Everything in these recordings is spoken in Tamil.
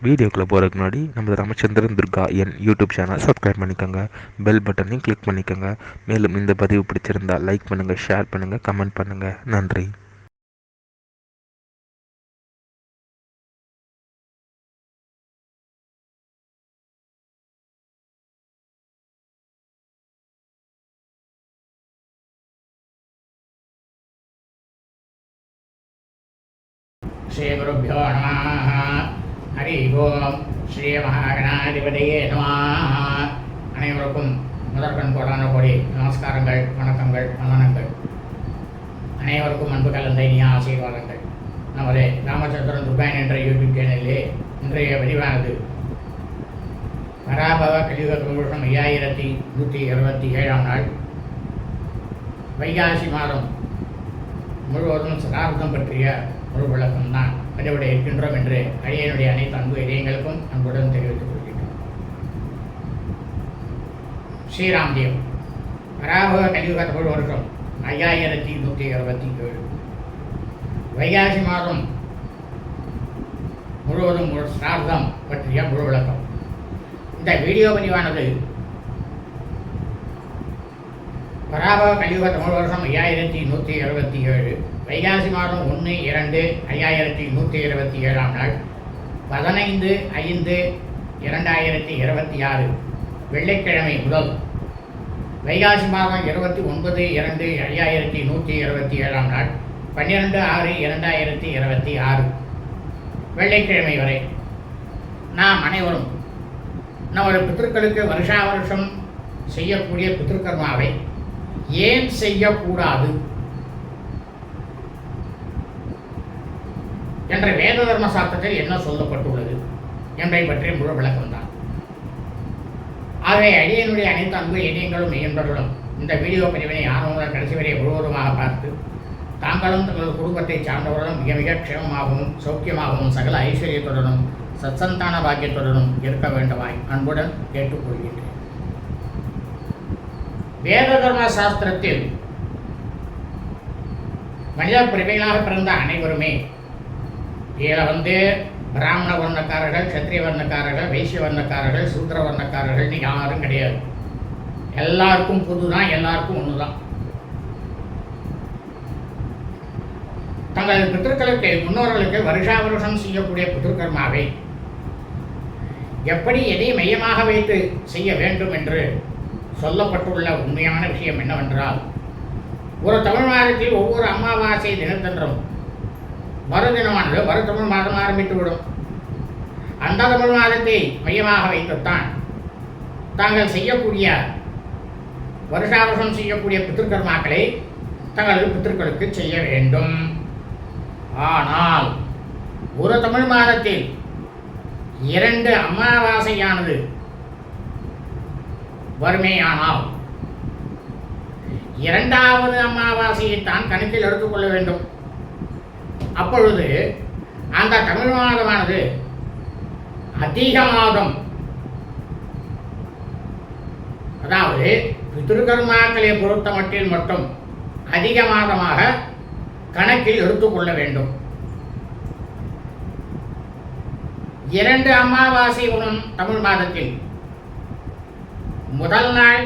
வீடியோக்குள்ளே போகிறதுக்கு முன்னாடி நம்ம ராமச்சந்திரன் துர்கா என் யூடியூப் சேனல் சப்ஸ்கிரைப் பண்ணிக்கோங்க, பெல் பட்டனையும் கிளிக் பண்ணிக்கோங்க. மேலும் இந்த பதிவு பிடிச்சிருந்தால் லைக் பண்ணுங்கள், ஷேர் பண்ணுங்கள், கமெண்ட் பண்ணுங்கள். நன்றி. ஸ்ரீ குருப்யோ நமः. ஹரி ஓம். ஸ்ரீ மகாகணாதிபதியே நமः. அனைவருக்கும் முதற்கண் கோடான கோடி நமஸ்காரங்கள், வணக்கங்கள், வந்தனங்கள். அனைவருக்கும் அன்பு கலந்த இனிய ஆசீர்வாதங்கள். நமது ராமச்சந்திரன் துர்காயன் என்ற யூடியூப் சேனலிலே இன்றைய பதிவானது பராபவ கலியுக வருஷம் 5127 நாள் வைகாசி மாதம் முழுவதும் சதாப்தம் பற்றிய ஒரு விளக்கம் தான் பதிவிட இருக்கின்றோம் என்று அடியனுடைய அனைத்து அன்பு இதயங்களுக்கும் அன்புடன் தெரிவித்துக் கொள்கின்றோம். ஸ்ரீராம்தேவ் பராபவ கலியுக தமிழ் வருஷம் 5127 வைகாசி மாதம் முழுவதும் ஒரு சிரார்த்தம் பற்றிய முழு விளக்கம். இந்த வீடியோ பதிவானது பராபவ கலியுக தமிழ் வருஷம் 5127 வைகாசி மாதம் 1/2/5127 நாள் 15/5/2026 வெள்ளிக்கிழமை முதல் வைகாசி மாதம் 29/2/5127 நாள் 12/6/2026 வெள்ளிக்கிழமை வரை நாம் அனைவரும் நமது பித்திருக்களுக்கு வருஷா வருஷம் செய்யக்கூடிய பித்திருக்கர்மாவை ஏன் செய்யக்கூடாது என்ற வேத தர்ம சாஸ்திரத்தில் என்ன சொல்லப்பட்டுள்ளது என்பதை பற்றிய முழு விளக்கம்தான். ஆகவே அடியனுடைய அனைத்து அன்பு இணையங்களும் மெய்யன்பர்களும் இந்த வீடியோ பதிவினை ஆர்வமுடன் கடைசி வரை முழுவதுமாக பார்த்து தாங்களும் தங்களது குடும்பத்தை சார்ந்தவர்களும் மிக மிக க்ஷேமமாகவும் சௌக்கியமாகவும் சகல ஐஸ்வர்யத்துடனும் சத்சந்தான பாக்கியத்துடனும் இருக்க வேண்டுமாய் அன்புடன் கேட்டுக்கொள்கின்றேன். வேத தர்ம சாஸ்திரத்தில் மனித பிரிவைகளாக பிறந்த அனைவருமே இதில் பிராமண வர்ணக்காரர்கள், சத்திரிய வர்ணக்காரர்கள், வைசிய வர்ணக்காரர்கள், சூத்திர வர்ணக்காரர்கள் யாரும் கிடையாது. எல்லாருக்கும் பொதுதான், எல்லாருக்கும் ஒன்று தான். தங்களது பித்திருக்களுக்கு முன்னோர்களுக்கு வருஷா வருஷம் செய்யக்கூடிய பித்திருக்கர்மாவை எப்படி எதை மையமாக வைத்து செய்ய வேண்டும் என்று சொல்லப்பட்டுள்ள உண்மையான விஷயம் என்னவென்றால், ஒரு தமிழ் மாதத்தில் ஒவ்வொரு அமாவாசை தினத்தன்றும் மறுதினமானது தமிழ் மாதம் ஆரம்பித்துவிடும். அந்த தமிழ் மாதத்தை மையமாக வைத்துத்தான் தாங்கள் செய்யக்கூடிய வருஷாவருஷம் செய்யக்கூடிய பித்திருக்கர்மாக்களை தங்களது பித்திருக்களுக்கு செய்ய வேண்டும். ஆனால் ஒரு தமிழ் மாதத்தில் 2 அமாவாசையானது வறுமையானால் 2வது அமாவாசையை தான் கணக்கில் எடுத்துக்கொள்ள வேண்டும். அப்பொழுது அந்த தமிழ் மாதமானது அதிக மாதம், அதாவது பித்ருகர்மாக்களை பொறுத்த மட்டில் மட்டும் அதிக மாதமாக கணக்கில் எடுத்துக்கொள்ள வேண்டும். 2 அமாவாசை வரும் தமிழ் மாதத்தில் முதல் நாள்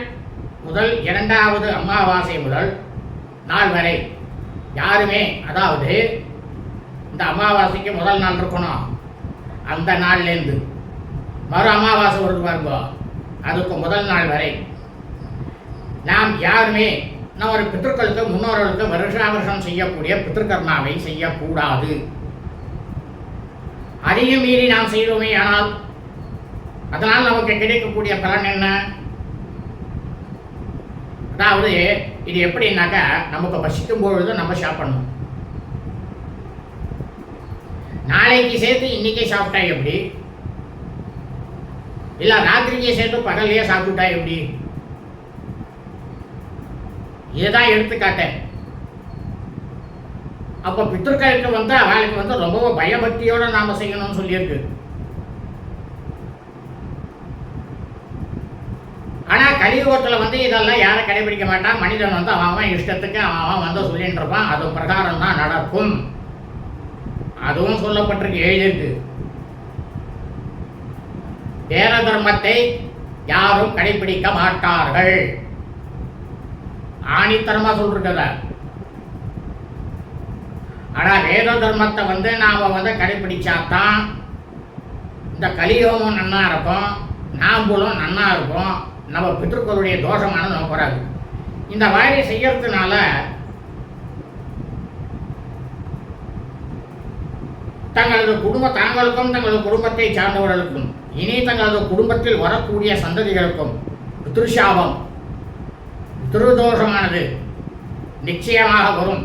முதல் 2வது அமாவாசை முதல் நாள் வரை யாருமே, அதாவது இந்த அமாவாசைக்கு முதல் நாள் இருக்கணும், அந்த நாள்லேருந்து மறு அமாவாசை வருது பாருங்க, அதுக்கு முதல் நாள் வரை நாம் யாருமே நம்ம பித்திருக்களுக்கு முன்னோர்களுக்கு வருஷா வருஷம் செய்யக்கூடிய பித்திருக்கர்மாவை செய்யக்கூடாது. அதையும் மீறி நாம் செய்தோமே ஆனால் அதனால் நமக்கு கிடைக்கக்கூடிய பலன் என்ன? அதாவது இது எப்படின்னாக்கா, நமக்கு பசிக்கும் பொழுது நம்ம சாப்பிடணும். நாளைக்கு சேர்த்து இன்னைக்கே சாப்பிட்டா எப்படி? இல்லை ராத்திரிக்கே சேர்த்து பகல்லையே சாப்பிட்டா எப்படி? இதுதான் எடுத்துக்காட்டேன். அப்போ பித்திருக்களுக்கு அவளுக்கு ரொம்ப பயபக்தியோட நாம செய்யணும்னு சொல்லியிருக்கு. ஆனால் கலியுகத்தில் இதெல்லாம் யாரும் கடைபிடிக்க மாட்டான். மனிதன் அவன் இஷ்டத்துக்கு அவன் சொல்லிட்டு இருப்பான். அது பிரகாரம் தான் நடக்கும். அதுவும் சொல்லப்பட்டிருக்கு, எழுதியிருக்கு. வேத தர்மத்தை யாரும் கடைபிடிக்க மாட்டார்கள். ஆணித்தரமா சொல்றத. ஆனா வேத தர்மத்தை நாம கடைபிடிச்சாதான் இந்த கலியுகமும் நன்னா இருக்கும், நாம்பளும் நன்னா இருக்கும், நம்ம பித்ருக்களுடைய தோஷமானது நமக்கு வராது. இந்த மாதிரி செய்யறதுனால தாங்களுக்கும் தங்களது குடும்பத்தை சார்ந்தவர்களுக்கும் இனி தங்களது குடும்பத்தில் வரக்கூடிய சந்ததிகளுக்கும் பித்ருஷாபம், பித்ருதோஷமானது நிச்சயமாக வரும்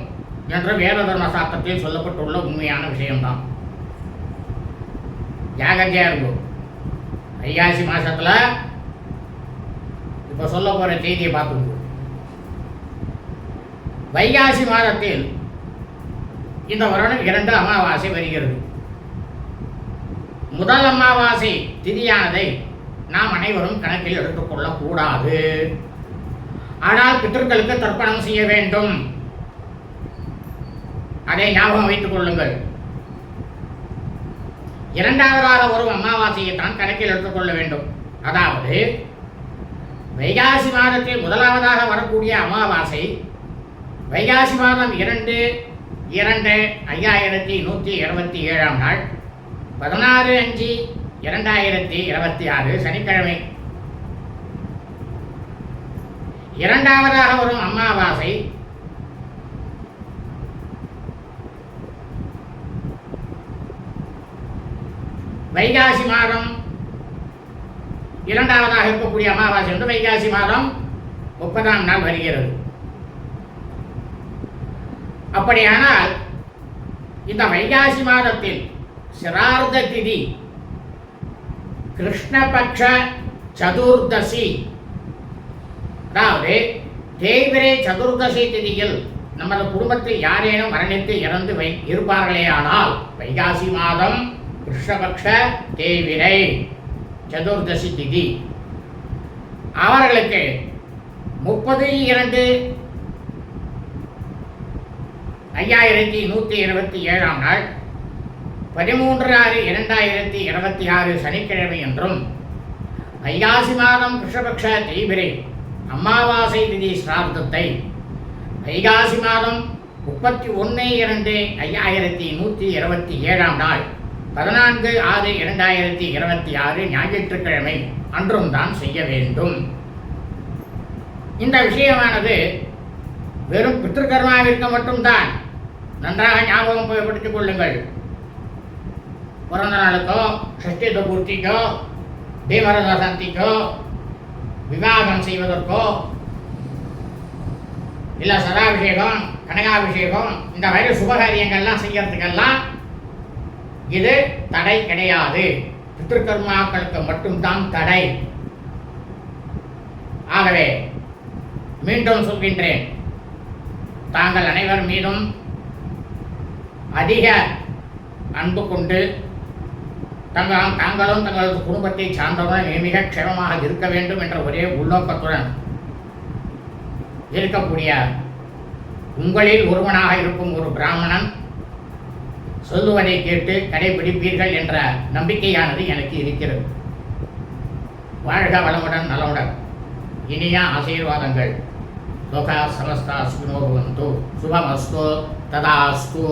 என்று வேத தர்ம சாஸ்திரத்தில் சொல்லப்பட்டுள்ள உண்மையான விஷயம்தான். ஜாகிரதையா இருக்கும். வைகாசி மாசத்துல இப்ப சொல்ல போற செய்தியை பார்த்துக்கோ. வைகாசி மாதத்தில் இந்த வருடம் 2 அமாவாசை வருகிறது. முதல் அமாவாசை திதியானதை நாம் அனைவரும் கணக்கில் எடுத்துக்கொள்ளக் கூடாது. ஆனால் பித்தர்களுக்கு தர்ப்பணம் செய்ய வேண்டும். அதை ஞாபகம் வைத்துக் கொள்ளுங்கள். 2வதாக வரும் அமாவாசையை தான் கணக்கில் எடுத்துக்கொள்ள வேண்டும். அதாவது வைகாசி மாதத்தில் முதலாவதாக வரக்கூடிய அமாவாசை வைகாசி மாதம் 2/2/5127 நாள் 16/5/2026 சனிக்கிழமை. 2வதாக வரும் அமாவாசை வைகாசி மாதம் 2வதாக இருக்கக்கூடிய அமாவாசை என்று வைகாசி மாதம் 30ஆம் நாள் வருகிறது. அப்படியானால் இந்த வைகாசி மாதத்தில் சிரார்த்த திதி கிருஷ்ணபக்ஷ சதுர்தசி, அதாவது தேய்பிரை சதுர்தசி திதியில் நமது குடும்பத்தில் யாரேனும் மரணித்து இறந்து இருப்பார்களே ஆனால் வைகாசி மாதம் கிருஷ்ணபக்ஷ தேய்பிரை சதுர்தசி திதி அவர்களுக்கு 30/2/5127 நாள் 13/6/2026 சனிக்கிழமை என்றும் வைகாசி மாதம் கிருஷ்ணபக்ஷ தேய்பிரை அமாவாசை திதி சிரார்த்தத்தை வைகாசி மாதம் 31/2/5127 நாள் 14/6/2026 ஞாயிற்றுக்கிழமை அன்றும் தான் செய்ய வேண்டும். இந்த விஷயமானது வெறும் பித்ருகர்மாவிற்கு மட்டும்தான். நன்றாக ஞாபகம் படுத்திக் கொள்ளுங்கள். பிறந்த நாளுக்கோ, ஷஷ்டி பூர்த்திக்கோ, தீமரத சாந்திக்கோ, விவாகம் செய்வதற்கோ, இல்லை சதாபிஷேகம், கனகாபிஷேகம், இந்த மாதிரி சுபகாரியங்கள்லாம் செய்யறதுக்கெல்லாம் இது தடை கிடையாது. பித்ருகர்மாக்களுக்கு மட்டும்தான் தடை. ஆகவே மீண்டும் சொல்கின்றேன், தாங்கள் அனைவர் மீதும் அதிக அன்பு கொண்டு தாங்களும் தங்களது குடும்பத்தை சார்ந்தவர்கள் மிக க்ஷேமமாக இருக்க வேண்டும் என்ற ஒரே உள்நோக்கத்துடன் இருக்கக்கூடிய உங்களில் ஒருவனாக இருக்கும் ஒரு பிராமணன் சொல்லுவதை கேட்டு கடைபிடிப்பீர்கள் என்ற நம்பிக்கையானது எனக்கு இருக்கிறது. வாழ்க வளமுடன் நலமுடன். இனிய ஆசீர்வாதங்கள். லோகா சமஸ்தா சுகினோ பவந்து. சுபமஸ்து. ததாஸ்து.